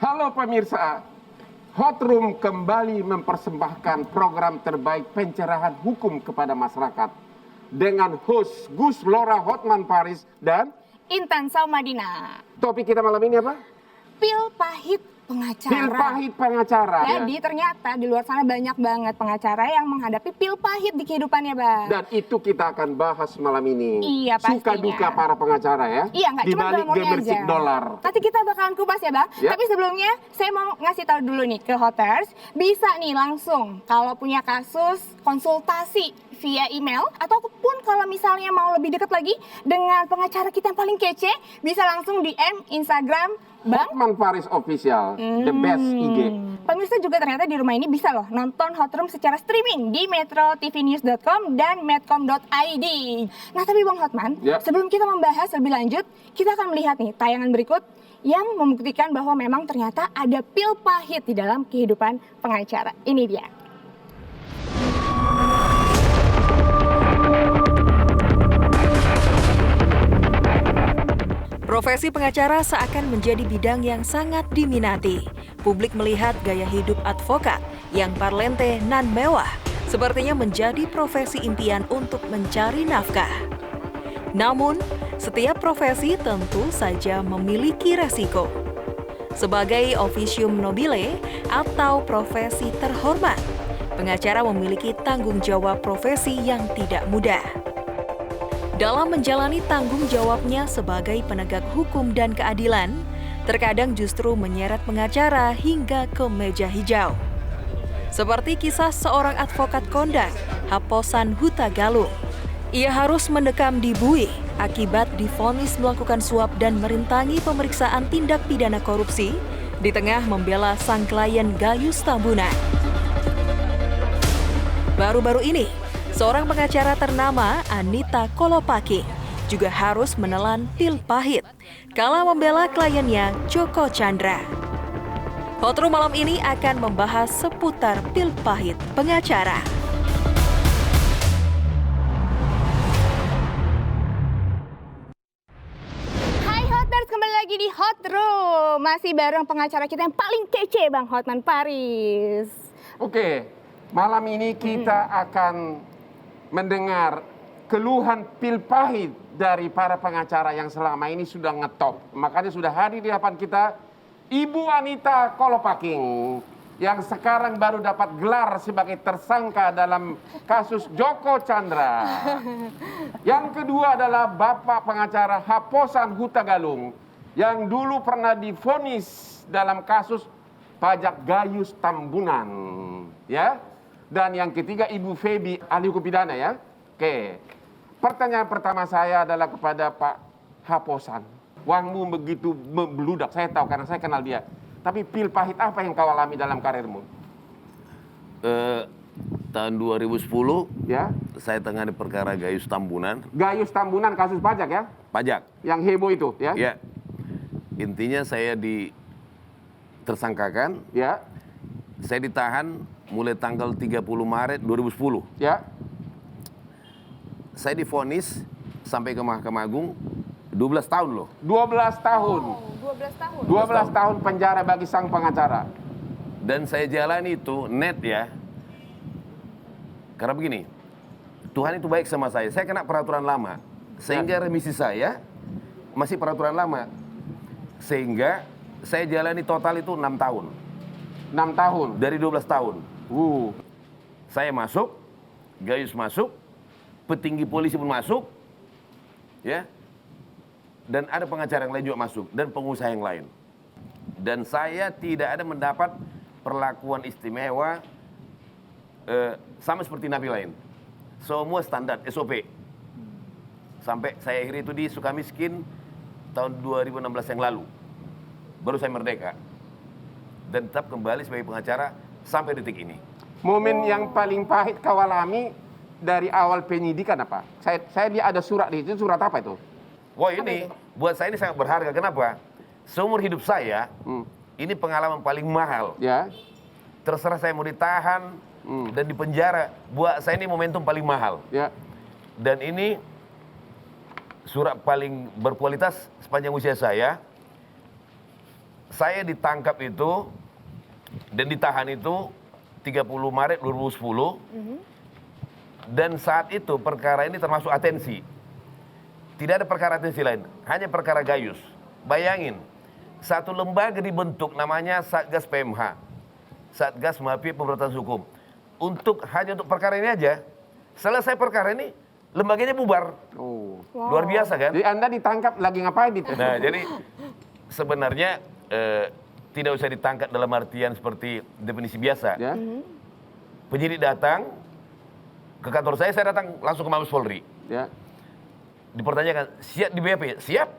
Halo pemirsa, Hot Room kembali mempersembahkan program terbaik pencerahan hukum kepada masyarakat dengan host Gus Lora Hotman Paris dan Intan Saumadina. Topik kita malam ini apa? Pil pahit pengacara. Pil pahit pengacara. Jadi ternyata di luar sana banyak banget pengacara yang menghadapi pil pahit di kehidupannya, Bang. Dan itu kita akan bahas malam ini. Iya, pastinya. Suka duka para pengacara ya. Iya, nggak di cuma balik glamornya gemersik aja. dolar. Nanti kita bakalan kupas ya, Bang. Ya. Tapi sebelumnya saya mau ngasih tahu dulu nih ke Hoters, bisa nih langsung kalau punya kasus konsultasi via email ataupun kalau misalnya mau lebih dekat lagi dengan pengacara kita yang paling kece, bisa langsung DM Instagram Bang Hotman Paris Official, the best IG. Pemirsa juga ternyata di rumah ini bisa loh nonton Hot Room secara streaming di metrotvnews.com dan medcom.id. Nah tapi Bang Hotman, Ya. sebelum kita membahas lebih lanjut, kita akan melihat nih tayangan berikut yang membuktikan bahwa memang ternyata ada pil pahit di dalam kehidupan pengacara. Ini dia. Profesi pengacara seakan menjadi bidang yang sangat diminati. Publik melihat gaya hidup advokat yang parlente nan mewah sepertinya menjadi profesi impian untuk mencari nafkah. Namun, setiap profesi tentu saja memiliki resiko. Sebagai officium nobile atau profesi terhormat, pengacara memiliki tanggung jawab profesi yang tidak mudah. Dalam menjalani tanggung jawabnya sebagai penegak hukum dan keadilan, terkadang justru menyeret pengacara hingga ke meja hijau. Seperti kisah seorang advokat kondang, Haposan Hutagalung. Ia harus mendekam di Bui akibat divonis melakukan suap dan merintangi pemeriksaan tindak pidana korupsi di tengah membela sang klien Gayus Tambunan. Baru-baru ini, seorang pengacara ternama Anita Kolopaking juga harus menelan pil pahit kala membela kliennya Joko Chandra. Hot Room malam ini akan membahas seputar pil pahit pengacara. Hai Hoters, kembali lagi di Hot Room. Masih bareng pengacara kita yang paling kece Bang Hotman Paris. Oke, malam ini kita akan mendengar keluhan pil pahit dari para pengacara yang selama ini sudah ngetop. Makanya sudah hadir di hadapan kita Ibu Anita Kolopaking yang sekarang baru dapat gelar sebagai tersangka dalam kasus Joko Chandra. Yang kedua adalah Bapak pengacara Haposan Hutagalung yang dulu pernah divonis dalam kasus pajak Gayus Tambunan, ya. Dan yang ketiga Ibu Febi, ahli hukum pidana ya. Oke. Pertanyaan pertama saya adalah kepada Pak Haposan. Uangmu begitu membludak, saya tahu karena saya kenal dia. Tapi pil pahit apa yang kau alami dalam karirmu? Tahun 2010 Ya. saya tangani perkara Gayus Tambunan, Gayus Tambunan kasus pajak ya. pajak. Yang heboh itu ya. Ya. Intinya saya tersangkakan, Ya. saya ditahan mulai tanggal 30 Maret 2010. Ya. Saya divonis sampai ke Mahkamah Agung 12 tahun loh. 12 tahun. 12 tahun. 12 tahun penjara bagi sang pengacara. Dan saya jalani itu net ya. Karena begini, Tuhan itu baik sama saya. Saya kena peraturan lama. Sehingga remisi saya masih peraturan lama. Sehingga saya jalani total itu 6 tahun. 6 tahun. Dari 12 tahun. Saya masuk, Gayus masuk, petinggi polisi pun masuk, ya. Dan ada pengacara yang lain juga masuk, dan pengusaha yang lain. Dan saya tidak ada mendapat perlakuan istimewa sama seperti napi lain. Semua standar, SOP. Sampai saya akhiri itu di Sukamiskin tahun 2016 yang lalu. Baru saya merdeka. Dan tetap kembali sebagai pengacara sampai detik ini. Momen yang paling pahit kau alami dari awal penyidikan apa? Saya dia ada surat di itu, surat apa itu? Wah ini, buat saya ini sangat berharga. Kenapa? Seumur hidup saya, ini pengalaman paling mahal. Ya. Terserah saya mau ditahan dan dipenjara. Buat saya ini momentum paling mahal. Ya. Dan ini surat paling berkualitas sepanjang usia saya. saya ditangkap itu dan ditahan itu 30 Maret 2010. Dan saat itu perkara ini termasuk atensi. Tidak ada perkara atensi lain, hanya perkara Gayus. Bayangin, satu lembaga dibentuk namanya Satgas PMH, Satgas Mafia Pemberantasan Hukum. Hanya untuk perkara ini aja, selesai perkara ini, lembaganya bubar. Oh. Luar biasa kan? Jadi Anda ditangkap lagi ngapain itu? Nah, jadi sebenarnya tidak usah ditangkap dalam artian seperti definisi biasa. Ya. Penyidik datang ke kantor saya datang langsung ke Mabes Polri. Ya. Dipertanyakan, siap di BAP? Siap.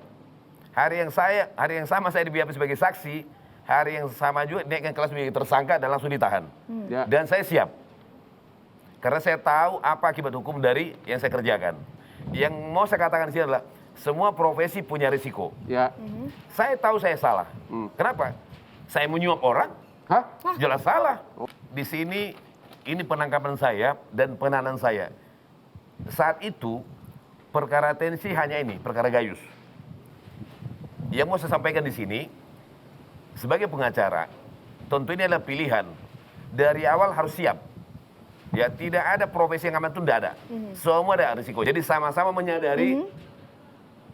Hari yang sama saya di BAP sebagai saksi, hari yang sama juga naikkan kelas menjadi tersangka dan langsung ditahan. Ya. Dan saya siap. Karena saya tahu apa akibat hukum dari yang saya kerjakan. Yang mau saya katakan di sini adalah semua profesi punya risiko. Ya. Saya tahu saya salah. Kenapa? Saya menyuap orang, Hah? jelas salah. Di sini ini penangkapan saya dan penahanan saya. Saat itu perkara atensi hanya ini, perkara Gayus. Yang mau saya sampaikan di sini, sebagai pengacara, tentu ini adalah pilihan. Dari awal harus siap. Ya, tidak ada profesi yang aman itu tidak ada. Semua ada risiko. Jadi sama-sama menyadari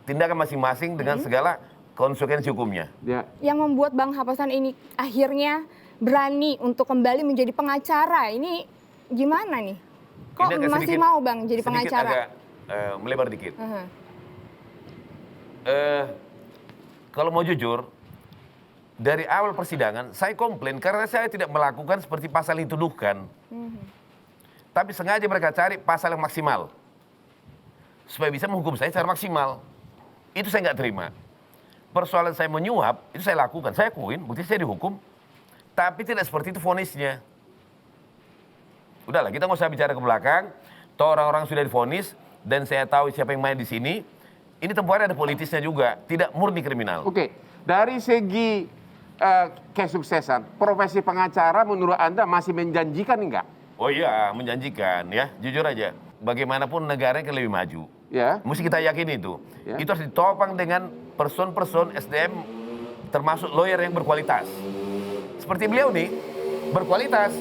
tindakan masing-masing dengan segala konsekuensi hukumnya. Ya. Yang membuat Bang Hapasan ini akhirnya berani untuk kembali menjadi pengacara, ini gimana nih? Kok Ini agak masih sedikit- mau Bang jadi sedikit pengacara? agak melebar dikit. Aha. Kalau mau jujur, dari awal persidangan saya komplain karena saya tidak melakukan seperti pasal yang dituduhkan. Tapi sengaja mereka cari pasal yang maksimal. Supaya bisa menghukum saya secara maksimal. Itu saya nggak terima. Persoalan saya menyuap, itu saya lakukan. Saya akuin, bukti saya dihukum. Tapi tidak seperti itu vonisnya. Udahlah, kita nggak usah bicara ke belakang. Toh orang-orang sudah divonis, dan saya tahu siapa yang main di sini. Ini tempohari ada politisnya juga, tidak murni kriminal. Oke. Dari segi kesuksesan, profesi pengacara menurut Anda masih menjanjikan enggak? Oh iya, menjanjikan ya, jujur aja. Bagaimanapun negara kan lebih maju. Ya. Mesti kita yakini itu. Ya. Itu harus ditopang dengan person-person SDM termasuk lawyer yang berkualitas. Seperti beliau nih, berkualitas.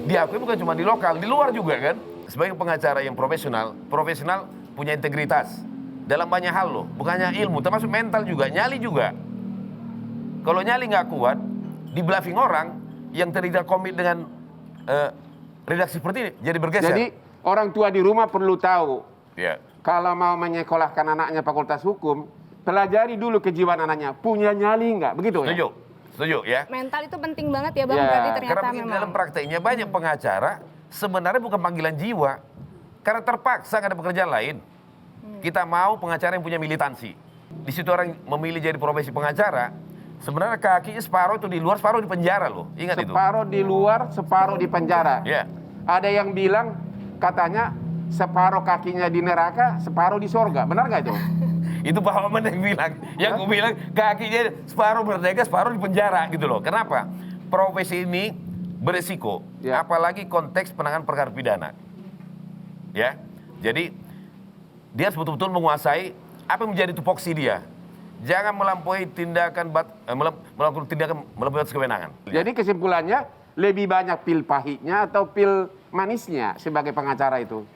Diakui bukan cuma di lokal, di luar juga kan. Sebagai pengacara yang profesional punya integritas. Dalam banyak hal loh, bukannya ilmu, termasuk mental juga, nyali juga. Kalau nyali nggak kuat, di bluffing orang yang tidak komit dengan redaksi seperti ini, jadi bergeser. Jadi orang tua di rumah perlu tahu, Ya. kalau mau menyekolahkan anaknya fakultas hukum, pelajari dulu kejiwaan anaknya, punya nyali enggak? Begitu ya? Setuju, setuju ya. Mental itu penting banget ya Bang, Ya, berarti ternyata Karena begini, memang. dalam prakteknya banyak pengacara sebenarnya bukan panggilan jiwa. Karena terpaksa nggak ada pekerjaan lain. Kita mau pengacara yang punya militansi. Di situ orang memilih jadi profesi pengacara, sebenarnya kakinya separuh itu di luar, separuh di penjara loh. Ingat itu. Separuh di luar, separuh di penjara. Ya. Ada yang bilang, katanya separuh kakinya di neraka, separuh di sorga. Benar nggak itu? Itu Pak Maman yang bilang. Yang gue bilang kakinya separuh merdeka, separuh di penjara gitu loh. Kenapa? Profesi ini beresiko. Ya. Apalagi konteks penanganan perkara pidana. Ya. Jadi dia harus betul-betul menguasai apa yang menjadi tupoksi dia. Jangan melampaui tindakan melakukan tindakan melampaui batas kewenangan. Jadi kesimpulannya, lebih banyak pil pahitnya atau pil manisnya sebagai pengacara itu?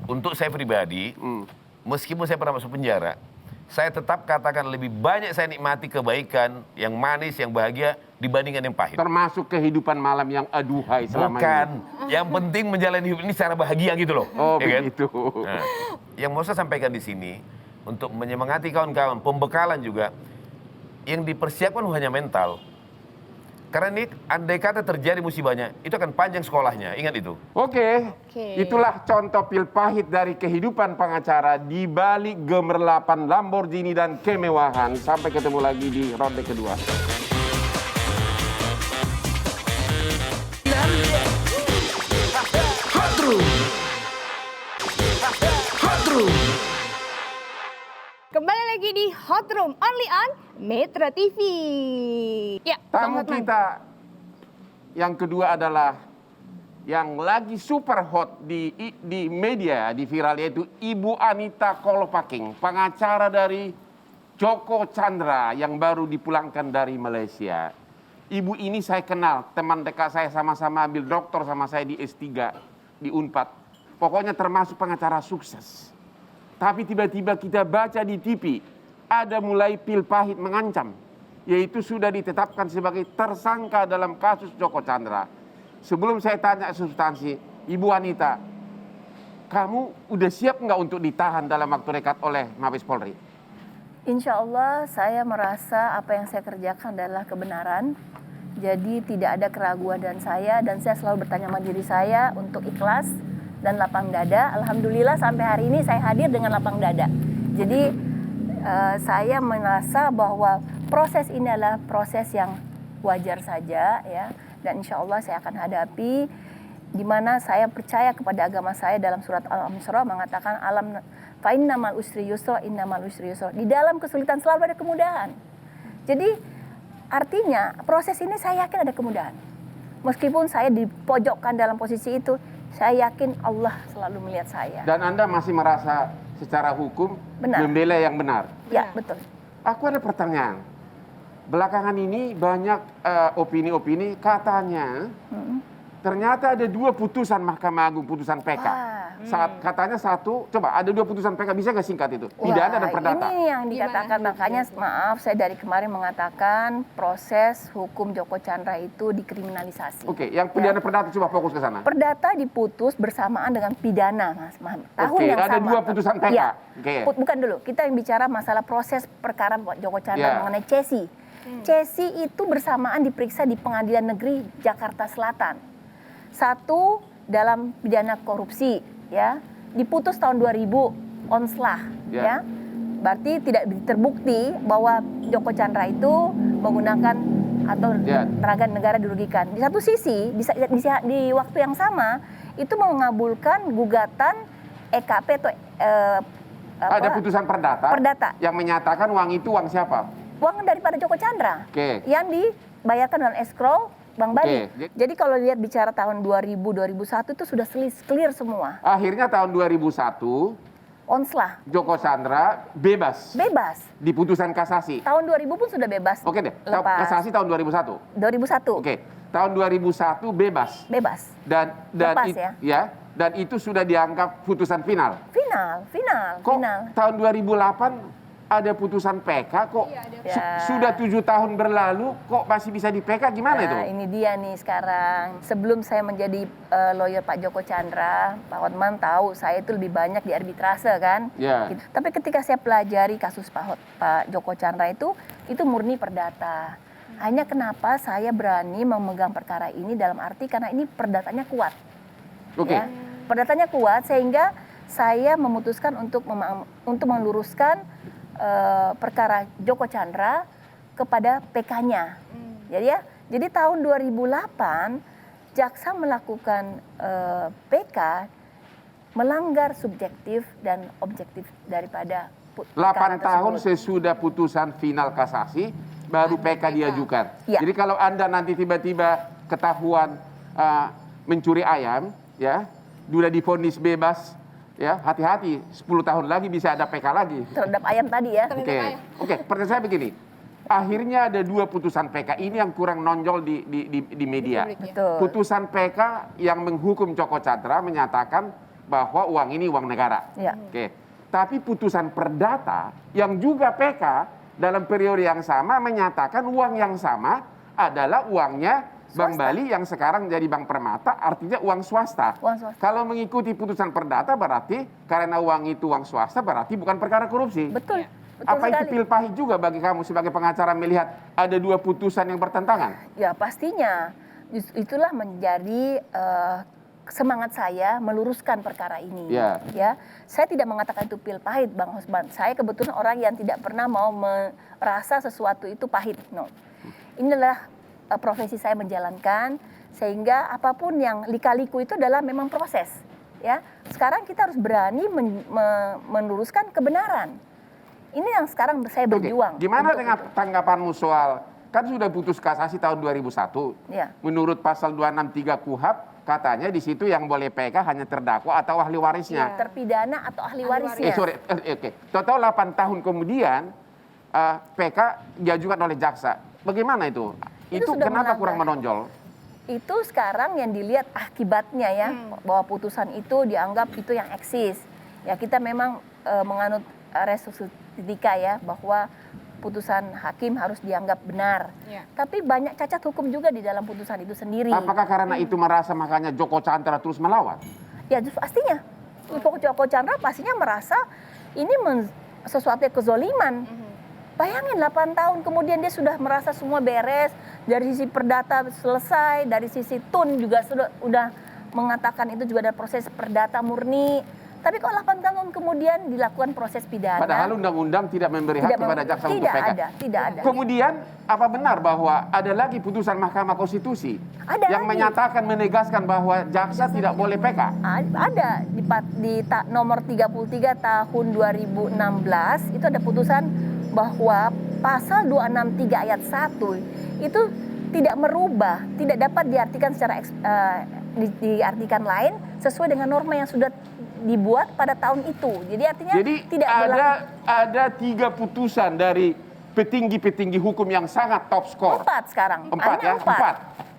Untuk saya pribadi, meskipun saya pernah masuk penjara, saya tetap katakan lebih banyak saya nikmati kebaikan yang manis, yang bahagia dibandingkan yang pahit. Termasuk kehidupan malam yang aduhai selama Bukan. ini. Yang penting menjalani hidup ini secara bahagia gitu loh. Oh, Ya kan? begitu. Nah, yang mau saya sampaikan di sini, untuk menyemangati kawan-kawan, pembekalan juga, yang dipersiapkan hanya mental. Karena ini andai kata terjadi musibahnya, itu akan panjang sekolahnya, ingat itu. Oke, Oke. itulah contoh pil pahit dari kehidupan pengacara di balik gemerlapan Lamborghini dan kemewahan. Sampai ketemu lagi di ronde kedua. Kembali lagi di Hot Room, only on Metro TV. Ya, Bang Tamu Hotman. kita yang kedua adalah yang lagi super hot di media, di viral, yaitu Ibu Anita Kolopaking, pengacara dari Joko Chandra yang baru dipulangkan dari Malaysia. Ibu ini saya kenal, teman dekat saya, sama-sama ambil doktor sama saya di S3 di Unpad. Pokoknya termasuk pengacara sukses. Tapi tiba-tiba kita baca di TV, ada mulai pil pahit mengancam, yaitu sudah ditetapkan sebagai tersangka dalam kasus Joko Chandra. Sebelum saya tanya substansi, Ibu Anita, kamu udah siap nggak untuk ditahan dalam waktu dekat oleh Mabes Polri? Insya Allah saya merasa apa yang saya kerjakan adalah kebenaran. Jadi tidak ada keraguan dan saya selalu bertanya sama diri saya untuk ikhlas dan lapang dada. Alhamdulillah sampai hari ini saya hadir dengan lapang dada. Jadi saya merasa bahwa proses ini adalah proses yang wajar saja ya. Dan insya Allah saya akan hadapi, di mana saya percaya kepada agama saya dalam surat Al-Isra mengatakan alam fa innamal usri yusra innamal usri yusra. Di dalam kesulitan selalu ada kemudahan. Jadi artinya proses ini saya yakin ada kemudahan. Meskipun saya dipojokkan dalam posisi itu, saya yakin Allah selalu melihat saya. Dan Anda masih merasa secara hukum Benar. membela yang benar? Ya, betul. Aku ada pertanyaan. Belakangan ini banyak opini-opini katanya ternyata ada 2 putusan Mahkamah Agung, putusan PK. Saat katanya satu, coba ada 2 putusan PK, bisa nggak singkat itu? Pidana dan perdata. Ini yang dikatakan, makanya maaf saya dari kemarin mengatakan proses hukum Joko Chandra itu dikriminalisasi. Oke, yang pidana perdata coba fokus ke sana. Perdata diputus bersamaan dengan pidana, Mas. Tahun Oke, yang ada sama. 2 putusan PK. Ya. Oke. Bukan dulu, kita yang bicara masalah proses perkara Joko Chandra Ya. mengenai Cesi. Cesi itu bersamaan diperiksa di Pengadilan Negeri Jakarta Selatan. Satu dalam pidana korupsi, ya, diputus tahun 2000, onslah, ya. Berarti tidak terbukti bahwa Joko Chandra itu menggunakan atau tenaga negara dirugikan. Di satu sisi, di waktu yang sama itu mengabulkan gugatan EKP atau ada putusan perdata, yang menyatakan uang itu uang siapa? Uang daripada Joko Chandra, yang dibayarkan dengan escrow Bang Badi. Jadi kalau lihat bicara tahun 2000-2001 itu sudah clear semua. Akhirnya tahun 2001 onslah Joko Chandra bebas. Bebas. Di putusan kasasi. Tahun 2000 pun sudah bebas. Oke deh. Lepas. Kasasi tahun 2001. 2001. Oke. Tahun 2001 bebas. Bebas. Dan lepas, dan itu sudah dianggap putusan final. Final. Kok tahun 2008 ada putusan PK kok sudah 7 tahun berlalu kok masih bisa di PK, gimana itu? Ini dia nih sekarang. Sebelum saya menjadi lawyer Pak Joko Chandra, Pak Hotman tahu saya itu lebih banyak di arbitrase kan. Yeah. Tapi ketika saya pelajari kasus Pak Joko Chandra itu murni perdata. Hanya kenapa saya berani memegang perkara ini dalam arti karena ini perdatanya kuat. Oke. Ya, perdatanya kuat sehingga saya memutuskan untuk meluruskan perkara Joko Chandra kepada PK-nya. Jadi tahun 2008 jaksa melakukan PK melanggar subjektif dan objektif daripada 8 tahun sesudah putusan final kasasi baru PK diajukan. Ya. Jadi kalau Anda nanti tiba-tiba ketahuan mencuri ayam, ya, sudah divonis bebas, ya, hati-hati, 10 tahun lagi bisa ada PK lagi. Terhadap ayam tadi ya. Oke, pertanyaan saya begini. Akhirnya ada 2 putusan PK, ini yang kurang nonjol di media. Betul. Putusan PK yang menghukum Joko Chandra menyatakan bahwa uang ini uang negara. Ya. Oke. Tapi putusan perdata yang juga PK dalam periode yang sama menyatakan uang yang sama adalah uangnya Bank Bali yang sekarang jadi Bank Permata, artinya uang swasta. Kalau mengikuti putusan perdata berarti karena uang itu uang swasta berarti bukan perkara korupsi. Betul. Apa itu pil pahit juga bagi kamu sebagai pengacara melihat ada 2 putusan yang bertentangan? Ya pastinya. Itulah menjadi semangat saya meluruskan perkara ini. Ya, saya tidak mengatakan itu pil pahit, Bang Hosman. Saya kebetulan orang yang tidak pernah mau merasa sesuatu itu pahit. No. Inilah profesi saya menjalankan, sehingga apapun yang lika-liku itu adalah memang proses. Ya, sekarang kita harus berani meluruskan kebenaran. Ini yang sekarang saya berjuang. Gimana dengan tanggapanmu soal kan sudah putus kasasi tahun 2001? Ya. Menurut pasal 263 KUHP katanya di situ yang boleh PK hanya terdakwa atau ahli warisnya. Terpidana atau ahli warisnya. Total 8 tahun kemudian PK diajukan oleh jaksa. Bagaimana itu? Itu sudah kenapa melanggar. kurang menonjol? Itu sekarang yang dilihat akibatnya ya, bahwa putusan itu dianggap itu yang eksis. Ya kita memang menganut res justitia ya, bahwa putusan hakim harus dianggap benar. Ya. Tapi banyak cacat hukum juga di dalam putusan itu sendiri. Apakah karena itu merasa makanya Joko Chandra terus melawan? Ya pastinya. Joko Chandra pastinya merasa ini sesuatu yang kezoliman. Bayangin 8 tahun kemudian dia sudah merasa semua beres, dari sisi perdata selesai, dari sisi tun juga sudah mengatakan itu juga ada proses perdata murni. Tapi kok 8 tahun kemudian dilakukan proses pidana? Padahal undang-undang tidak memberi hak kepada jaksa untuk PK. Tidak ada. Kemudian apa benar bahwa ada lagi putusan Mahkamah Konstitusi Ada yang lagi. menyatakan menegaskan bahwa jaksa tidak boleh PK? Ada di nomor 33 tahun 2016 itu ada putusan bahwa pasal 263 ayat 1 itu tidak merubah, tidak dapat diartikan secara diartikan lain sesuai dengan norma yang sudah dibuat pada tahun itu. Jadi artinya tidak ada 3 putusan dari petinggi-petinggi hukum yang sangat top skor. 4 sekarang. 4 ya, 4.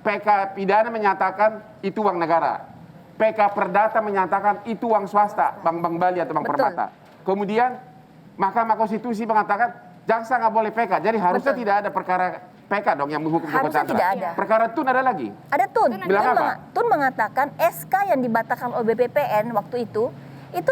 PK pidana menyatakan itu uang negara. PK perdata menyatakan itu uang swasta, Bank Bali atau Bank Betul. Permata. Kemudian Mahkamah Konstitusi mengatakan jaksa nggak boleh PK. Jadi harusnya tidak ada perkara PK dong yang menghukum Joko Harusnya Chandra. tidak ada. Perkara TUN ada lagi. Ada TUN. Bilang apa? TUN mengatakan SK yang dibatalkan oleh BPPN waktu itu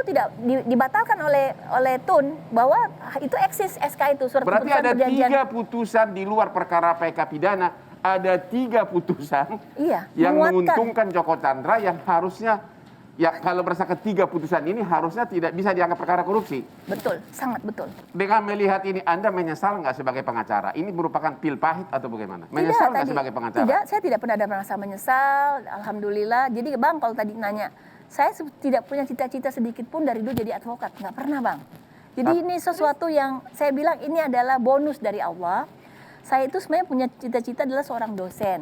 tidak dibatalkan oleh TUN, bahwa itu eksis SK itu, surat Berarti keputusan ada perjanjian. 3 putusan di luar perkara PK pidana, ada 3 putusan Iya, yang menguatkan. menguntungkan Joko Chandra yang harusnya, ya kalau berdasarkan 3 putusan ini harusnya tidak bisa dianggap perkara korupsi. Betul, sangat betul. Dengan melihat ini, Anda menyesal nggak sebagai pengacara? Ini merupakan pil pahit atau bagaimana? Menyesal nggak sebagai pengacara? Tidak, saya tidak pernah ada merasa menyesal, alhamdulillah. Jadi Bang, kalau tadi nanya, saya tidak punya cita-cita sedikit pun dari dulu jadi advokat, nggak pernah Bang. Jadi ini sesuatu yang saya bilang ini adalah bonus dari Allah. Saya itu sebenarnya punya cita-cita adalah seorang dosen.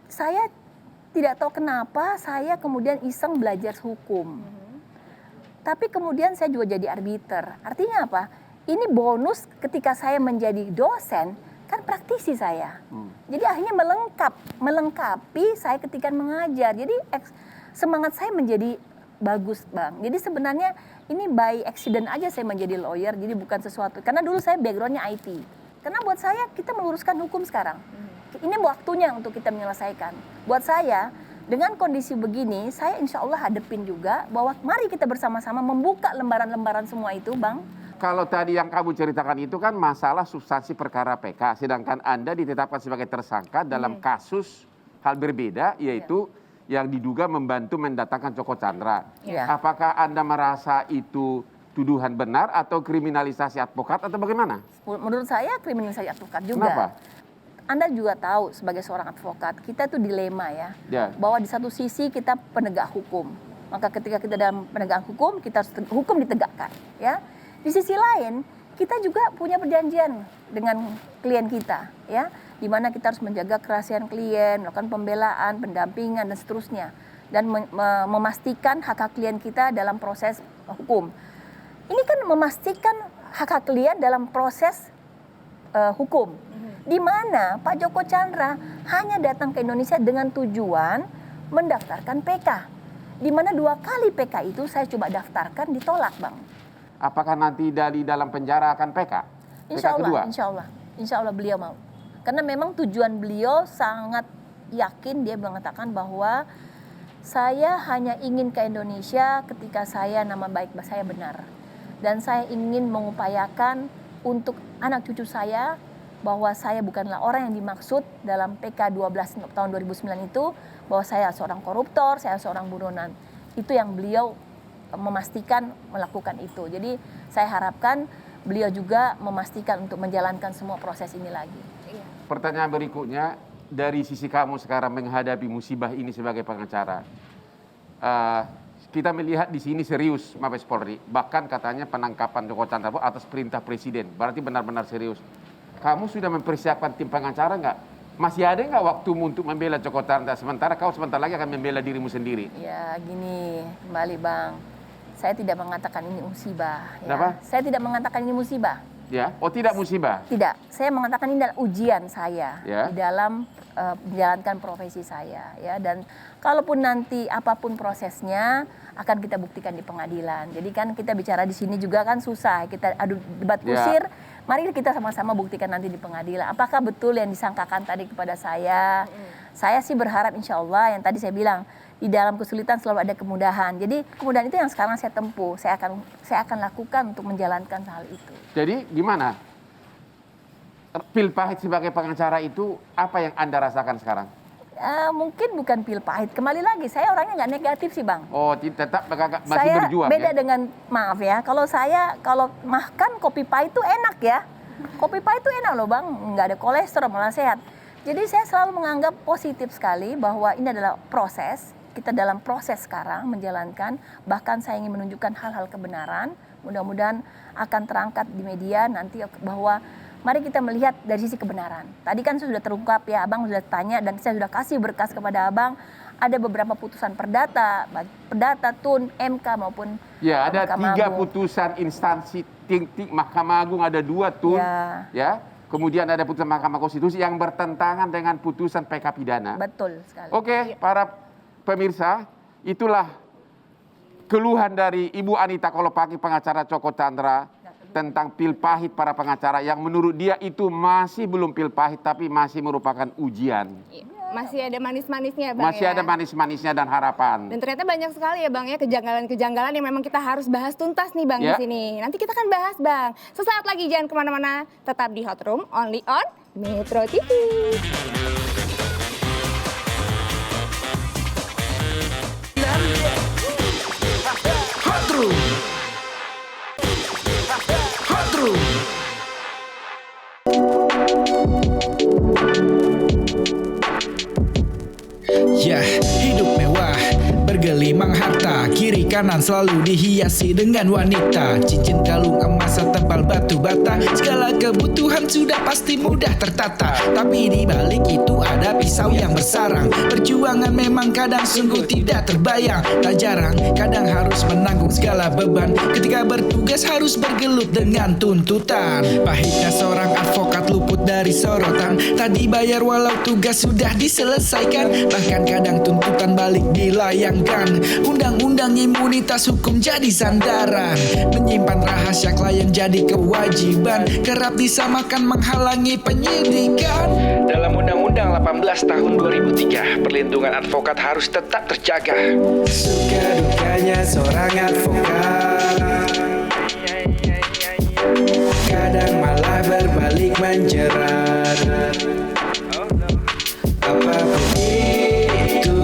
Saya tidak tahu kenapa saya kemudian iseng belajar hukum. Tapi kemudian saya juga jadi arbiter. Artinya apa? Ini bonus ketika saya menjadi dosen, kan praktisi saya. Jadi akhirnya melengkapi saya ketika mengajar. Jadi semangat saya menjadi bagus Bang. Jadi sebenarnya ini by accident aja saya menjadi lawyer. Jadi bukan sesuatu. Karena dulu saya backgroundnya IT. Karena buat saya kita meluruskan hukum sekarang. Ini waktunya untuk kita menyelesaikan. Buat saya, dengan kondisi begini, saya insya Allah hadepin juga bahwa mari kita bersama-sama membuka lembaran-lembaran semua itu, Bang. Kalau tadi yang kamu ceritakan itu kan masalah substansi perkara PK, sedangkan Anda ditetapkan sebagai tersangka dalam kasus hal berbeda, yaitu yang diduga membantu mendatangkan Joko Chandra. Ya. Apakah Anda merasa itu tuduhan benar atau kriminalisasi advokat atau bagaimana? Menurut saya kriminalisasi advokat juga. Kenapa? Anda juga tahu sebagai seorang advokat, kita tuh dilema ya. Ya. Bahwa di satu sisi kita penegak hukum. Maka ketika kita dalam penegakan hukum, kita harus hukum ditegakkan, ya. Di sisi lain, kita juga punya perjanjian dengan klien kita, ya. Di mana kita harus menjaga kerahasiaan klien, melakukan pembelaan, pendampingan dan seterusnya, dan memastikan hak-hak klien kita dalam proses hukum. Ini kan memastikan hak-hak klien dalam proses hukum. Di mana Pak Joko Chandra hanya datang ke Indonesia dengan tujuan mendaftarkan PK. Di mana 2 kali PK itu saya coba daftarkan ditolak, Bang. Apakah nanti dari dalam penjara akan PK? Insya PK kedua? Allah, insya Allah beliau mau. Karena memang tujuan beliau sangat yakin, dia mengatakan bahwa saya hanya ingin ke Indonesia ketika nama baik saya benar. Dan saya ingin mengupayakan untuk anak cucu saya bahwa saya bukanlah orang yang dimaksud dalam PK 12 tahun 2009 itu, bahwa saya seorang koruptor, saya seorang buronan. Itu yang beliau memastikan melakukan itu. Jadi saya harapkan beliau juga memastikan untuk menjalankan semua proses ini lagi. Pertanyaan berikutnya, dari sisi kamu sekarang menghadapi musibah ini sebagai pengacara, kita melihat di sini serius Mabes Polri, bahkan katanya penangkapan Joko Chandra atas perintah Presiden, berarti benar-benar serius. Kamu sudah mempersiapkan tim pengacara nggak? Masih ada nggak waktumu untuk membela Joko Chandra, sementara kau sebentar lagi akan membela dirimu sendiri? Ya gini, kembali Bang. Saya tidak mengatakan ini musibah. Ya. Kenapa? Saya tidak mengatakan ini musibah. Ya, oh tidak musibah. Tidak, saya mengatakan ini adalah ujian saya Ya. di dalam menjalankan profesi saya, ya. Dan kalaupun nanti apapun prosesnya akan kita buktikan di pengadilan. Jadi kan kita bicara di sini juga kan susah, kita adu debat Ya. kusir. Mari kita sama-sama buktikan nanti di pengadilan. Apakah betul yang disangkakan tadi kepada saya? Saya sih berharap insya Allah yang tadi saya bilang di dalam kesulitan selalu ada kemudahan. Jadi kemudahan itu yang sekarang saya tempuh. Saya akan lakukan untuk menjalankan hal itu. Jadi gimana? Pil pahit sebagai pengacara itu apa yang Anda rasakan sekarang? Mungkin bukan pil pahit. Kembali lagi, saya orangnya nggak negatif sih Bang. Oh, tetap masih Saya berjuang beda ya? dengan, maaf ya, kalau makan kopi pahit itu enak ya. Kopi pahit itu enak loh Bang, nggak ada kolesterol, malah sehat. Jadi saya selalu menganggap positif sekali bahwa ini adalah proses. Kita dalam proses sekarang menjalankan, bahkan saya ingin menunjukkan hal-hal kebenaran. Mudah-mudahan akan terangkat di media nanti bahwa mari kita melihat dari sisi kebenaran. Tadi kan sudah terungkap ya, Abang sudah tanya dan saya sudah kasih berkas kepada Abang. Ada beberapa putusan perdata, TUN, MK maupun Ya, ada Mahkamah 3 Agung. putusan instansi Mahkamah Agung, ada 2 TUN. Ya. Kemudian ada putusan Mahkamah Konstitusi yang bertentangan dengan putusan PK pidana. Betul sekali. Oke, para pemirsa, itulah keluhan dari Ibu Anita Kolopaki, pengacara Joko Chandra, tentang pil pahit para pengacara yang menurut dia itu masih belum pil pahit tapi masih merupakan ujian. Masih ada manis-manisnya Bang Masih ya. ada manis-manisnya dan harapan. Dan ternyata banyak sekali ya Bang ya kejanggalan-kejanggalan yang memang kita harus bahas tuntas nih Bang Ya. di sini. Nanti kita akan bahas Bang. Sesaat lagi jangan kemana-mana, tetap di Hot Room only on Metro TV. Hot Room. Hot Room. Ya, hidup mewah, bergelimang harta, kiri kanan selalu dihiasi dengan wanita. Cincin kalung emas setebal batu bata, segala kebutuhan sudah pasti mudah tertata. Tapi di balik itu ada pisau yang bersarang. Perjuangan memang kadang sungguh tidak terbayang. Tak jarang, kadang harus menanggung segala beban. Ketika bertugas harus bergelut dengan tuntutan. Pahitnya seorang advokat luput dari sorotan, tak dibayar walau tugas sudah diselesaikan. Bahkan kadang tuntutan balik dilayangkan. Undang-undang imunitas hukum jadi sandaran. Menyimpan rahasia klien jadi kewajiban. Kerap disamakan menghalangi penyidikan. Dalam Undang-Undang 18 tahun 2003, perlindungan advokat harus tetap terjaga. Suka dukanya seorang advokat, kadang malah berbalik menjerat. Apapun itu,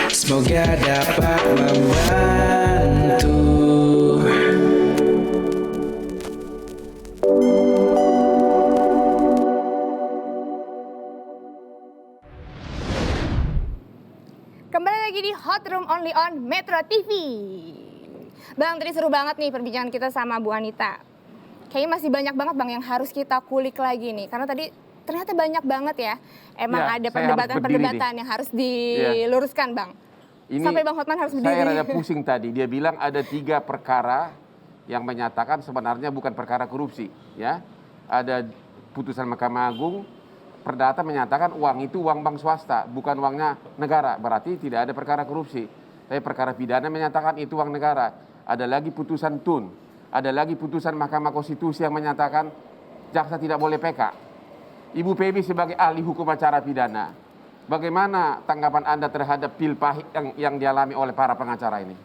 semoga dapat membantu. Kembali lagi di Hot Room only on Metro TV. Bang, tadi seru banget nih perbincangan kita sama Bu Anita. Kayaknya masih banyak banget Bang yang harus kita kulik lagi nih. Karena tadi ternyata banyak banget ya. Emang Ya, ada saya harus perdebatan-perdebatan yang harus diluruskan Bang. Ini Sampai Bang Hotman harus berdiri. Saya rada pusing tadi. Dia bilang ada 3 perkara yang menyatakan sebenarnya bukan perkara korupsi. Ya, ada putusan Mahkamah Agung, perdata menyatakan uang itu uang bank swasta, bukan uangnya negara. Berarti tidak ada perkara korupsi. Tapi perkara pidana menyatakan itu uang negara. Ada lagi putusan TUN. Ada lagi putusan Mahkamah Konstitusi yang menyatakan jaksa tidak boleh PK. Ibu Pebi sebagai ahli hukum acara pidana, bagaimana tanggapan Anda terhadap pil pahit yang dialami oleh para pengacara ini?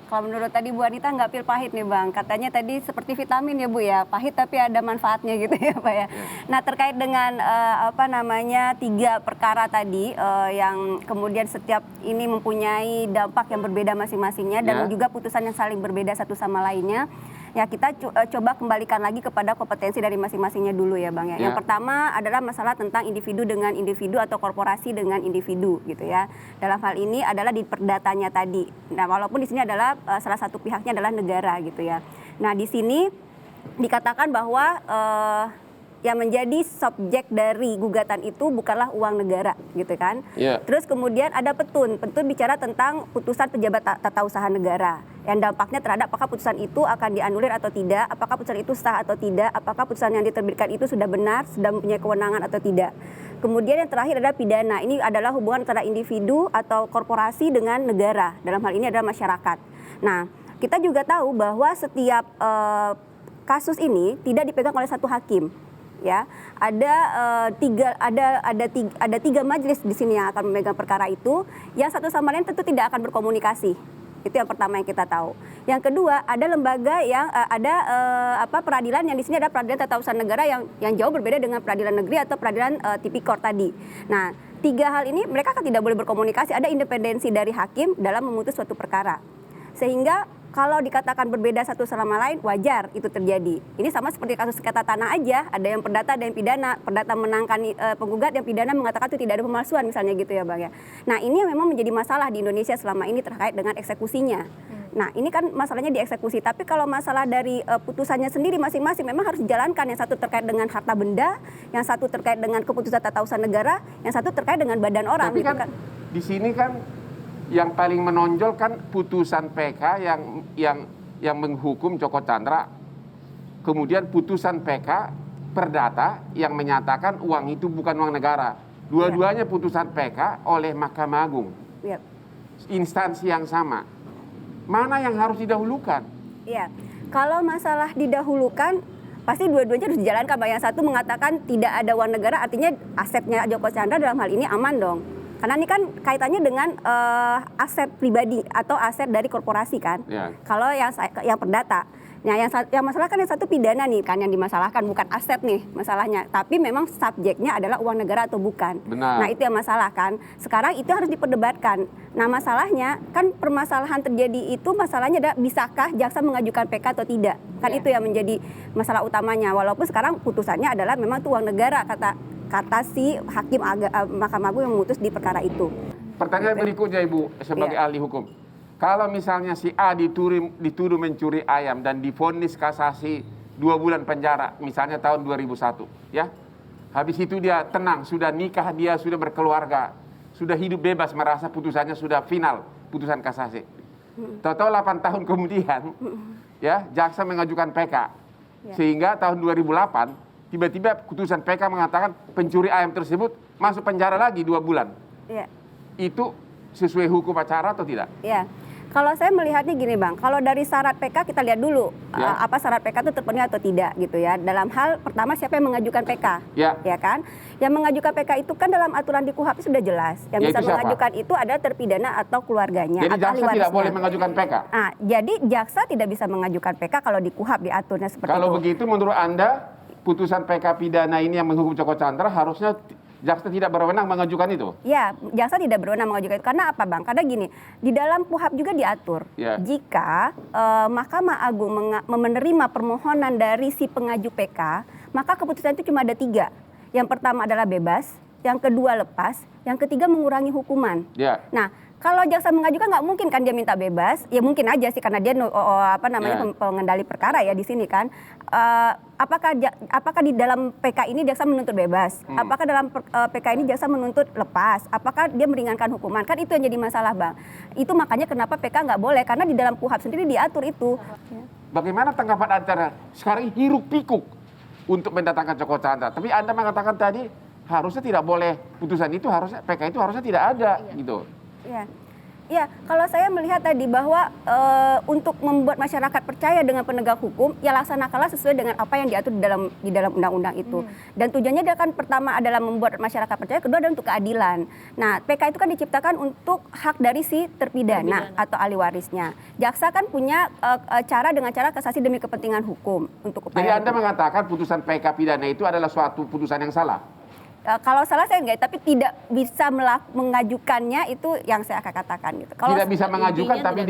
Kalau menurut tadi Bu Anita nggak pil pahit nih Bang, katanya tadi seperti vitamin ya Bu ya, pahit tapi ada manfaatnya gitu ya Pak ya. Nah terkait dengan 3 perkara tadi yang kemudian setiap ini mempunyai dampak yang berbeda masing-masingnya dan juga putusan yang saling berbeda satu sama lainnya. Ya kita coba kembalikan lagi kepada kompetensi dari masing-masingnya dulu ya Bang ya. Yang pertama adalah masalah tentang individu dengan individu atau korporasi dengan individu gitu ya. Dalam hal ini adalah di perdatanya tadi. Nah walaupun di sini adalah salah satu pihaknya adalah negara gitu ya. Nah di sini dikatakan bahwa yang menjadi subjek dari gugatan itu bukanlah uang negara, gitu kan? Iya. Terus kemudian ada petun bicara tentang putusan pejabat tata usaha negara yang dampaknya terhadap apakah putusan itu akan dianulir atau tidak, apakah putusan itu sah atau tidak, apakah putusan yang diterbitkan itu sudah benar, sudah mempunyai kewenangan atau tidak. Kemudian yang terakhir adalah pidana. Ini adalah hubungan antara individu atau korporasi dengan negara. Dalam hal ini adalah masyarakat. Nah, kita juga tahu bahwa setiap kasus ini tidak dipegang oleh satu hakim. Ya, ada tiga majelis di sini yang akan memegang perkara itu, yang satu sama lain tentu tidak akan berkomunikasi. Itu yang pertama yang kita tahu. Yang kedua, ada lembaga yang peradilan yang di sini ada peradilan tata usaha negara yang jauh berbeda dengan peradilan negeri atau peradilan tipikor tadi. Nah, tiga hal ini mereka kan tidak boleh berkomunikasi, ada independensi dari hakim dalam memutus suatu perkara. Sehingga kalau dikatakan berbeda satu sama lain, wajar itu terjadi. Ini sama seperti kasus sengketa tanah aja, ada yang perdata, ada yang pidana. Perdata menangkan penggugat, yang pidana mengatakan itu tidak ada pemalsuan misalnya gitu ya Bang ya. Nah ini yang memang menjadi masalah di Indonesia selama ini terkait dengan eksekusinya. Nah ini kan masalahnya di eksekusi, tapi kalau masalah dari putusannya sendiri masing-masing memang harus dijalankan. Yang satu terkait dengan harta benda, yang satu terkait dengan keputusan tata usaha negara, yang satu terkait dengan badan orang. Tapi gitu kan di sini kan yang paling menonjol kan putusan PK yang menghukum Joko Chandra, kemudian putusan PK perdata yang menyatakan uang itu bukan uang negara. Dua-duanya putusan PK oleh Mahkamah Agung, instansi yang sama. Mana yang harus didahulukan? Iya, kalau masalah didahulukan pasti dua-duanya harus dijalankan. Yang satu mengatakan tidak ada uang negara, artinya asetnya Joko Chandra dalam hal ini aman dong. Karena ini kan kaitannya dengan aset pribadi atau aset dari korporasi kan. Yeah. Kalau yang perdata. Nah, yang masalah kan yang satu pidana nih kan yang dimasalahkan, bukan aset nih masalahnya. Tapi memang subjeknya adalah uang negara atau bukan. Benar. Nah, itu yang masalah kan. Sekarang itu harus diperdebatkan. Nah, masalahnya kan permasalahan terjadi itu masalahnya adalah bisakah jaksa mengajukan PK atau tidak. Kan itu yang menjadi masalah utamanya. Walaupun sekarang putusannya adalah memang itu uang negara kata si hakim Mahkamah Agung yang memutus di perkara itu. Pertanyaan berikutnya Ibu sebagai ahli hukum. Kalau misalnya si A dituduh mencuri ayam dan divonis kasasi 2 bulan penjara, misalnya tahun 2001, ya. Habis itu dia tenang, sudah nikah, dia sudah berkeluarga, sudah hidup bebas, merasa putusannya sudah final, putusan kasasi. Tahu-tahu 8 tahun kemudian, ya, jaksa mengajukan PK. Sehingga tahun 2008 tiba-tiba putusan PK mengatakan pencuri ayam tersebut masuk penjara lagi 2 bulan. Iya. Itu sesuai hukum acara atau tidak? Iya. Kalau saya melihatnya gini Bang, kalau dari syarat PK kita lihat dulu apa syarat PK itu terpenuhi atau tidak gitu ya. Dalam hal pertama siapa yang mengajukan PK, ya kan? Yang mengajukan PK itu kan dalam aturan di KUHP sudah jelas. Yang bisa mengajukan itu adalah terpidana atau keluarganya. Jadi atau jaksa tidak boleh mengajukan PK? Nah, jadi jaksa tidak bisa mengajukan PK kalau di KUHP diaturnya seperti itu. Kalau begitu menurut Anda putusan PK pidana ini yang menghukum Joko Chandra harusnya jaksa tidak berwenang mengajukan itu? Ya, jaksa tidak berwenang mengajukan itu. Karena apa Bang? Karena gini, di dalam KUHP juga diatur. Jika Mahkamah Agung menerima permohonan dari si pengaju PK, maka keputusan itu cuma ada 3. Yang pertama adalah bebas, yang kedua lepas, yang ketiga mengurangi hukuman. Nah, kalau jaksa mengajukan nggak mungkin kan dia minta bebas, ya mungkin aja sih karena dia pengendali perkara ya di sini kan. Apakah di dalam PK ini jaksa menuntut bebas? Apakah dalam PK ini jaksa menuntut lepas? Apakah dia meringankan hukuman? Kan itu yang jadi masalah Bang. Itu makanya kenapa PK nggak boleh karena di dalam KUHP sendiri diatur itu. Bagaimana tanggapan Anda sekarang hiruk pikuk untuk mendatangkan Joko Chandra? Tapi Anda mengatakan tadi harusnya tidak boleh putusan itu harusnya PK itu harusnya tidak ada gitu. Ya, kalau saya melihat tadi bahwa untuk membuat masyarakat percaya dengan penegak hukum, ya laksanakanlah sesuai dengan apa yang diatur di dalam undang-undang itu. Dan tujuannya dia kan pertama adalah membuat masyarakat percaya, kedua adalah untuk keadilan. Nah, PK itu kan diciptakan untuk hak dari si terpidana atau ahli warisnya. Jaksa kan punya dengan cara kasasi demi kepentingan hukum untuk upaya. Jadi Anda mengatakan putusan PK pidana itu adalah suatu putusan yang salah? Kalau salah saya enggak, tapi tidak bisa mengajukannya itu yang saya akan katakan gitu. Kalau tidak bisa mengajukan tapi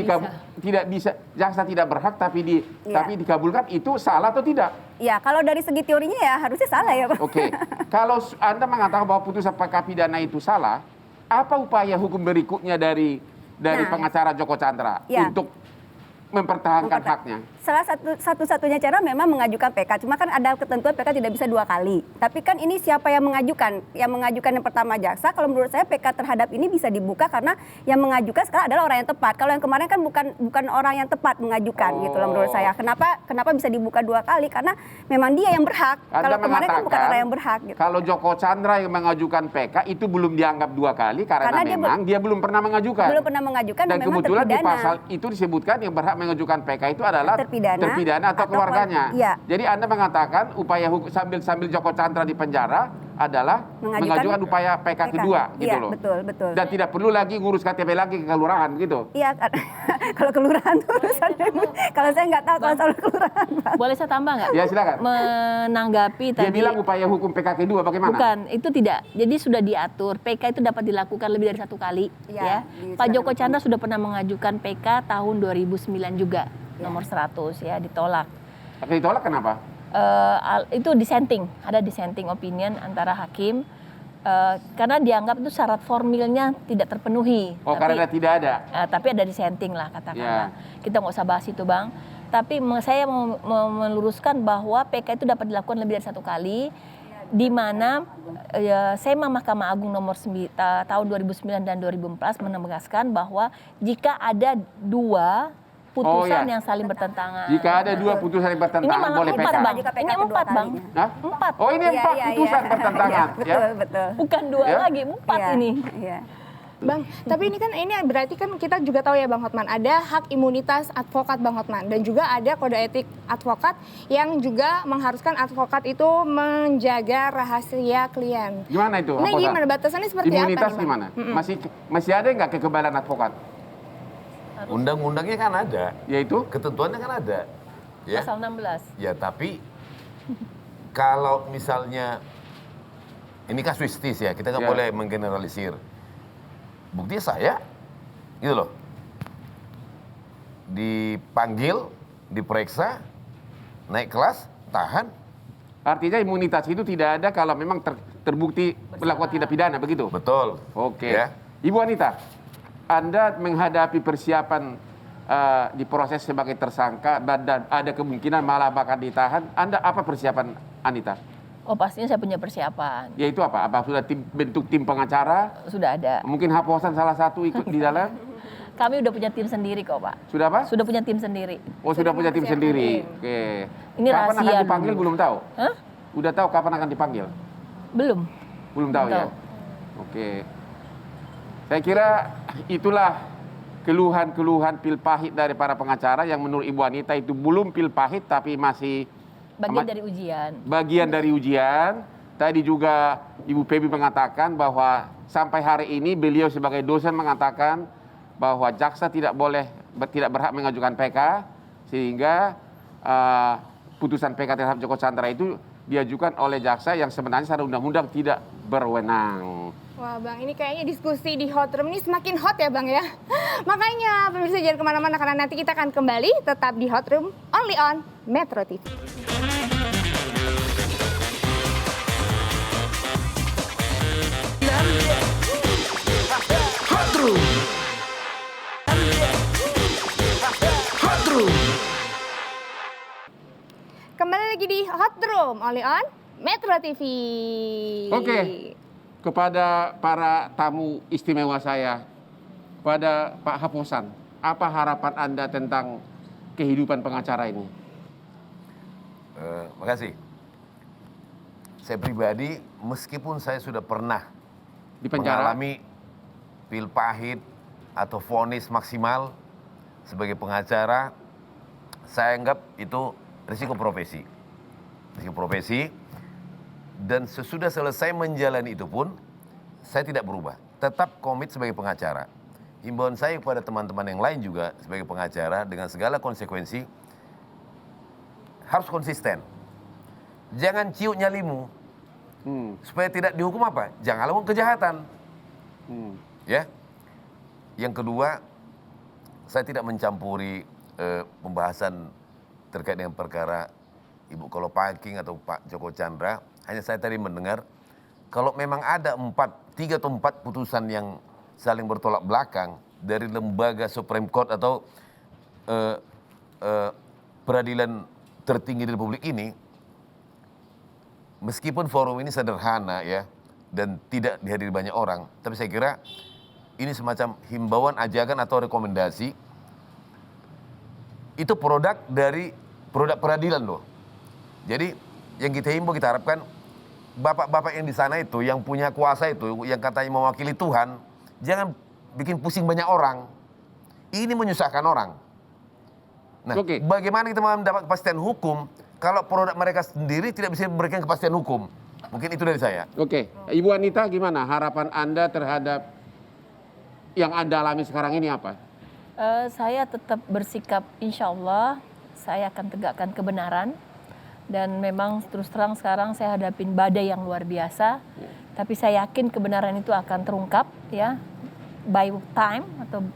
tidak bisa jaksa tidak berhak tapi dikabulkan itu salah atau tidak? Ya, kalau dari segi teorinya ya harusnya salah ya Pak. Oke. Kalau Anda mengatakan bahwa putusan PK pidana itu salah, apa upaya hukum berikutnya dari pengacara Joko Chandra untuk mempertahankan haknya? salah satu-satunya cara memang mengajukan PK. Cuma kan ada ketentuan PK tidak bisa 2 kali. Tapi kan ini siapa yang mengajukan? Yang mengajukan yang pertama jaksa. Kalau menurut saya PK terhadap ini bisa dibuka karena yang mengajukan sekarang adalah orang yang tepat. Kalau yang kemarin kan bukan orang yang tepat mengajukan gitu loh menurut saya. Kenapa bisa dibuka 2 kali? Karena memang dia yang berhak. Kalau kemarin kan bukan orang yang berhak gitu. Kalau Joko Chandra yang mengajukan PK itu belum dianggap 2 kali karena memang dia belum pernah mengajukan. Belum pernah mengajukan dan memang kebetulan di terpidana. pasal itu disebutkan yang berhak mengajukan PK itu adalah terpidana atau keluarganya. Iya. Jadi Anda mengatakan upaya hukum sambil Joko Chandra di penjara adalah mengajukan upaya PK kedua gitu loh. Betul. Dan tidak perlu lagi ngurus KTP lagi ke kelurahan gitu. Iya, kalau kelurahan tuh urusannya. Kalau saya nggak tahu kalau soal kelurahan, Pak. Boleh saya tambah nggak? Ya silakan. Menanggapi tadi. Dia bilang upaya hukum PK kedua bagaimana? Bukan, itu tidak. Jadi sudah diatur. PK itu dapat dilakukan lebih dari 1 kali. Iya, Ya. Pak Joko Chandra sudah pernah mengajukan PK tahun 2009 juga, nomor 100 ya, ditolak. Tapi ditolak kenapa? Itu dissenting, ada dissenting opinion antara hakim. Karena dianggap itu syarat formilnya tidak terpenuhi. Oh, karena tidak ada. Tapi ada dissenting lah katakanlah. Kita nggak usah bahas itu Bang. Tapi saya mau meluruskan bahwa PK itu dapat dilakukan lebih dari 1 kali. Di mana SEMA Mahkamah Agung nomor tahun 2009 dan 2014 menegaskan bahwa jika ada 2 putusan yang saling bertentangan. Jika ada 2 putusan yang bertentangan boleh PK. Bang. Ini 4 Bang. Hah? 4. Oh ini 4 putusan bertentangan. Betul. Bukan 2 lagi, 4 ini. Iya. Bang, tapi ini berarti kan kita juga tahu ya Bang Hotman, ada hak imunitas advokat Bang Hotman dan juga ada kode etik advokat yang juga mengharuskan advokat itu menjaga rahasia klien. Gimana itu? Nah, gimana batasannya seperti imunitas apa nih, gimana? Masih ada nggak kekebalan advokat? Undang-undangnya kan ada. Yaitu? Ketentuannya kan ada. Ya. Pasal 16. Ya, tapi kalau misalnya ini kasuistis ya, kita nggak boleh menggeneralisir. Buktinya saya, gitu loh, dipanggil, diperiksa, naik kelas, tahan. Artinya imunitas itu tidak ada kalau memang terbukti melakukan tindak pidana, begitu? Betul. Oke. Ya. Ibu Anita, Anda menghadapi persiapan diproses sebagai tersangka dan ada kemungkinan malah bakal ditahan. Anda apa persiapan Anita? Oh pastinya saya punya persiapan. Yaitu apa? Apa sudah bentuk tim pengacara? Sudah ada. Mungkin Haposan salah satu ikut di dalam? Kami udah punya tim sendiri kok Pak. Sudah apa? Sudah punya tim sendiri. Oh sudah punya tim sendiri. Oke. Ini kapan rahasia akan dipanggil dulu. belum tahu? Hah? Udah tahu kapan akan dipanggil? Belum. Belum tahu Belum ya? Oke. Saya kira itulah keluhan-keluhan pil pahit dari para pengacara yang menurut Ibu Anita itu belum pil pahit tapi masih Bagian dari ujian. bagian dari ujian. Tadi juga Ibu Pebi mengatakan bahwa sampai hari ini beliau sebagai dosen mengatakan bahwa jaksa tidak berhak mengajukan PK sehingga putusan PK terhadap Joko Chandra itu diajukan oleh jaksa yang sebenarnya secara undang-undang tidak berwenang. Wah Bang, ini kayaknya diskusi di Hot Room ini semakin hot ya Bang ya. Makanya pemirsa jangan kemana-mana karena nanti kita akan kembali tetap di Hot Room only on Metro TV. Hot Room. Hot Room. Kembali lagi di Hot Room only on Metro TV. Oke. Kepada para tamu istimewa saya, kepada Pak Haposan, apa harapan Anda tentang kehidupan pengacara ini? Makasih. Saya pribadi, meskipun saya sudah pernah Di penjara? mengalami pil pahit atau vonis maksimal sebagai pengacara, saya anggap itu risiko profesi. Risiko profesi. Dan sesudah selesai menjalani itu pun, saya tidak berubah. Tetap komit sebagai pengacara. Himbauan saya kepada teman-teman yang lain juga sebagai pengacara dengan segala konsekuensi, harus konsisten. Jangan ciut nyalimu. Supaya tidak dihukum apa? Jangan lakukan kejahatan. Ya. Yang kedua, saya tidak mencampuri pembahasan terkait dengan perkara Ibu Kolopaking atau Pak Joko Chandra. Hanya saya tadi mendengar, kalau memang ada 3 atau 4 putusan yang saling bertolak belakang dari lembaga Supreme Court atau peradilan tertinggi di Republik ini, meskipun forum ini sederhana ya, dan tidak dihadiri banyak orang, tapi saya kira ini semacam himbauan, ajakan atau rekomendasi. Itu produk dari produk peradilan loh. Jadi yang kita himbau, kita harapkan bapak-bapak yang di sana itu, yang punya kuasa itu, yang katanya mewakili Tuhan, jangan bikin pusing banyak orang. Ini menyusahkan orang. Nah, bagaimana kita mendapat kepastian hukum kalau produk mereka sendiri tidak bisa memberikan kepastian hukum? Mungkin itu dari saya. Oke, Ibu Anita, gimana harapan Anda terhadap yang Anda alami sekarang ini apa? Saya tetap bersikap, insya Allah saya akan tegakkan kebenaran. Dan memang terus terang sekarang saya hadapin badai yang luar biasa. Tapi saya yakin kebenaran itu akan terungkap ya, by time atau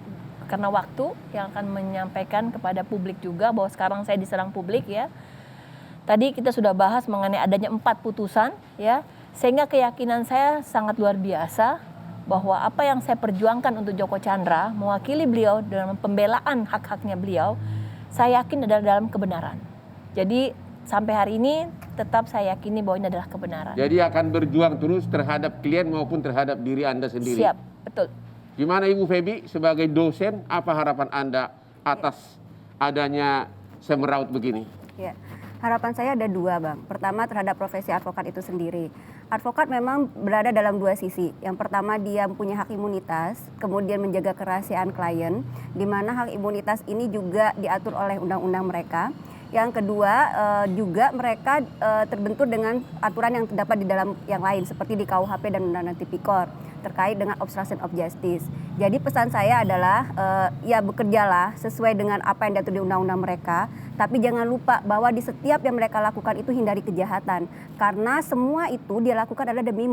karena waktu yang akan menyampaikan kepada publik juga bahwa sekarang saya diserang publik ya. Tadi kita sudah bahas mengenai adanya 4 putusan ya, sehingga keyakinan saya sangat luar biasa bahwa apa yang saya perjuangkan untuk Joko Chandra, mewakili beliau dalam pembelaan hak-haknya beliau, saya yakin adalah dalam kebenaran. Jadi sampai hari ini tetap saya yakini bahwa ini adalah kebenaran. Jadi akan berjuang terus terhadap klien maupun terhadap diri Anda sendiri. Siap, betul. Gimana Ibu Febi sebagai dosen, apa harapan Anda atas adanya semeraut begini? Ya, harapan saya ada 2 Bang. Pertama terhadap profesi advokat itu sendiri. Advokat memang berada dalam 2 sisi. Yang pertama dia punya hak imunitas, kemudian menjaga kerahasiaan klien, di mana hak imunitas ini juga diatur oleh undang-undang mereka. Yang kedua juga mereka terbentur dengan aturan yang terdapat di dalam yang lain seperti di KUHP dan Undang-Undang Tipikor terkait dengan obstruction of justice. Jadi pesan saya adalah ya bekerjalah sesuai dengan apa yang diatur di undang-undang mereka, tapi jangan lupa bahwa di setiap yang mereka lakukan itu hindari kejahatan. Karena semua itu dia lakukan adalah demi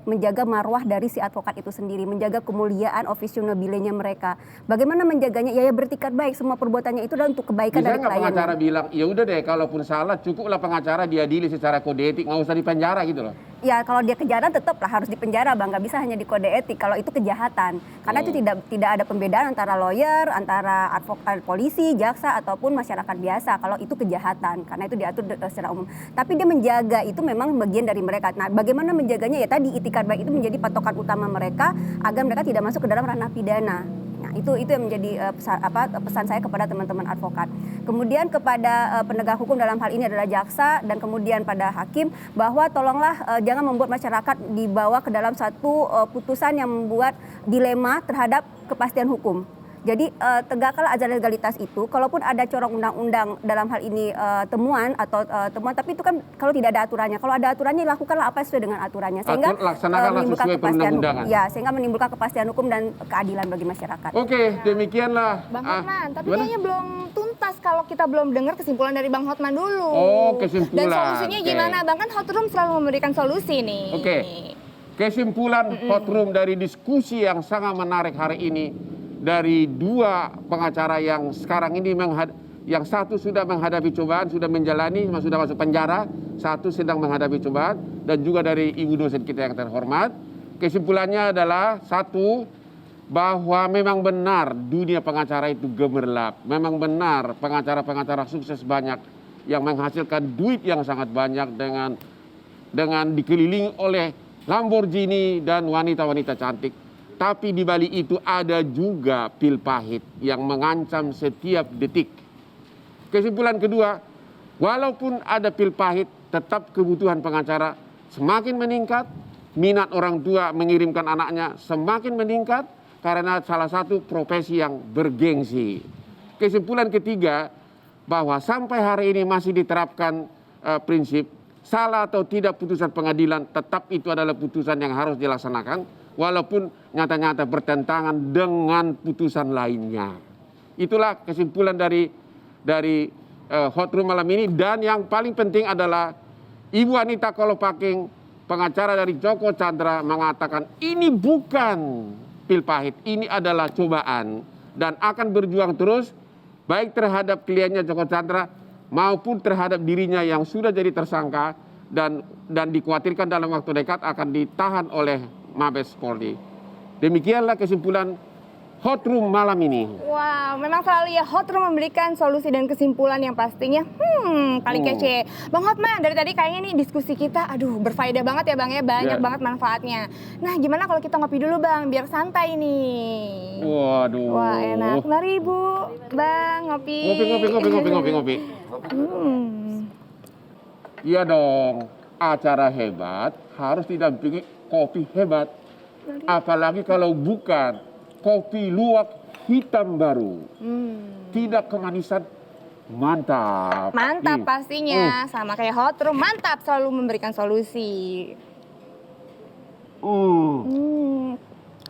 menjaga marwah dari si advokat itu sendiri, menjaga kemuliaan officio nobilenya mereka. Bagaimana menjaganya? Ya bertikad baik, semua perbuatannya itu adalah untuk kebaikan dari kliennya. Bisa nggak pengacara bilang, ya udah deh kalaupun salah cukuplah pengacara diadili secara kode etik, nggak usah dipenjara gitu loh. Ya kalau dia kejahatan tetaplah harus dipenjara Bang, nggak bisa hanya di kode etik kalau itu kejahatan. Karena itu tidak ada pembedaan antara lawyer, antara advokat, polisi, jaksa ataupun masyarakat biasa kalau itu kejahatan. Karena itu diatur secara umum. Tapi dia menjaga itu memang bagian dari mereka. Nah, bagaimana menjaganya? Ya tadi itikad baik itu menjadi patokan utama mereka agar mereka tidak masuk ke dalam ranah pidana. Nah, itu yang menjadi pesan saya kepada teman-teman advokat. Kemudian kepada penegak hukum dalam hal ini adalah jaksa dan kemudian pada hakim bahwa tolonglah jangan membuat masyarakat dibawa ke dalam satu putusan yang membuat dilema terhadap kepastian hukum. Jadi tegakkanlah azas legalitas itu. Kalaupun ada corong undang-undang dalam hal ini temuan, tapi itu kan kalau tidak ada aturannya. Kalau ada aturannya lakukanlah apa sesuai dengan aturannya sehingga menimbulkan kepastian hukum. Ya, sehingga menimbulkan kepastian hukum dan keadilan bagi masyarakat. Oke, demikianlah. Bang Hotman, tapi kayaknya belum tuntas kalau kita belum dengar kesimpulan dari Bang Hotman dulu. Oh, kesimpulan. Dan solusinya gimana Bang? Kan Hot Room selalu memberikan solusi nih. Oke. Kesimpulan Hot Room dari diskusi yang sangat menarik hari ini dari 2 pengacara yang sekarang ini yang satu sudah menghadapi cobaan, sudah menjalani, sudah masuk penjara, satu sedang menghadapi cobaan, dan juga dari ibu dosen kita yang terhormat. Kesimpulannya adalah 1, bahwa memang benar dunia pengacara itu gemerlap. Memang benar pengacara-pengacara sukses banyak yang menghasilkan duit yang sangat banyak dengan dikelilingi oleh Lamborghini dan wanita-wanita cantik. Tapi di balik itu ada juga pil pahit yang mengancam setiap detik. Kesimpulan kedua, walaupun ada pil pahit, tetap kebutuhan pengacara semakin meningkat. Minat orang tua mengirimkan anaknya semakin meningkat karena salah satu profesi yang bergengsi. Kesimpulan ketiga, bahwa sampai hari ini masih diterapkan prinsip salah atau tidak putusan pengadilan, tetap itu adalah putusan yang harus dilaksanakan, walaupun nyata-nyata bertentangan dengan putusan lainnya. Itulah kesimpulan dari Hot Room malam ini. Dan yang paling penting adalah Ibu Anita Kolopaking, pengacara dari Joko Chandra, mengatakan ini bukan pil pahit, ini adalah cobaan, dan akan berjuang terus baik terhadap kliennya Joko Chandra maupun terhadap dirinya yang sudah jadi tersangka dan dikhawatirkan dalam waktu dekat akan ditahan oleh Mabes Polri. Demikianlah kesimpulan Hot Room malam ini. Wow, memang selalu ya Hot Room memberikan solusi dan kesimpulan yang pastinya paling kece. Bang Hotman, dari tadi kayaknya nih diskusi kita berfaedah banget ya Bang ya, banyak banget manfaatnya. Nah, gimana kalau kita ngopi dulu Bang, biar santai nih. Waduh. Wah, enak. Mari Bu, Bang, ngopi. Ngopi. Iya dong, acara hebat harus didampingi kopi hebat. Apalagi kalau bukan kopi luwak hitam baru. Tidak kemanisan, mantap. Mantap pastinya, sama kayak Hot Room, mantap selalu memberikan solusi.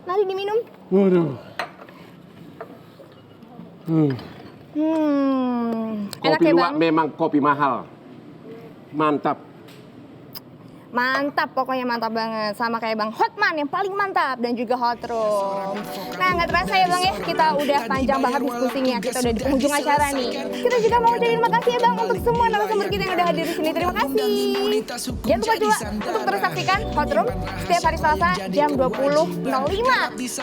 Mari diminum. Waduh. Enak Kopi ya luwak Bang? memang kopi mahal. Mantap. Mantap, pokoknya mantap banget. Sama kayak Bang Hotman yang paling mantap dan juga Hot Room. Nah, nggak terasa ya Bang ya, kita udah panjang banget diskusinya. Kita udah di penghujung acara nih. Kita juga mau ucapin terima kasih ya Bang untuk semua narasumber kita yang udah hadir di sini. Terima kasih. Jangan lupa juga untuk terus saksikan Hot Room setiap hari Selasa jam 20.05.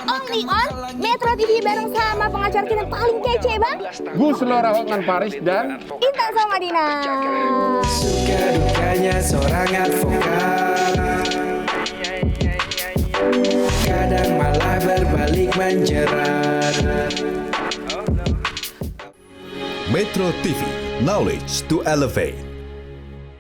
Only on Metro TV bareng sama pengacara kita yang paling kece Bang. Gus Lora Hotman Paris dan Intan Salmadina. Suka dukanya seorang advokat, kadang malah berbalik menjerat. Metro TV, knowledge to elevate.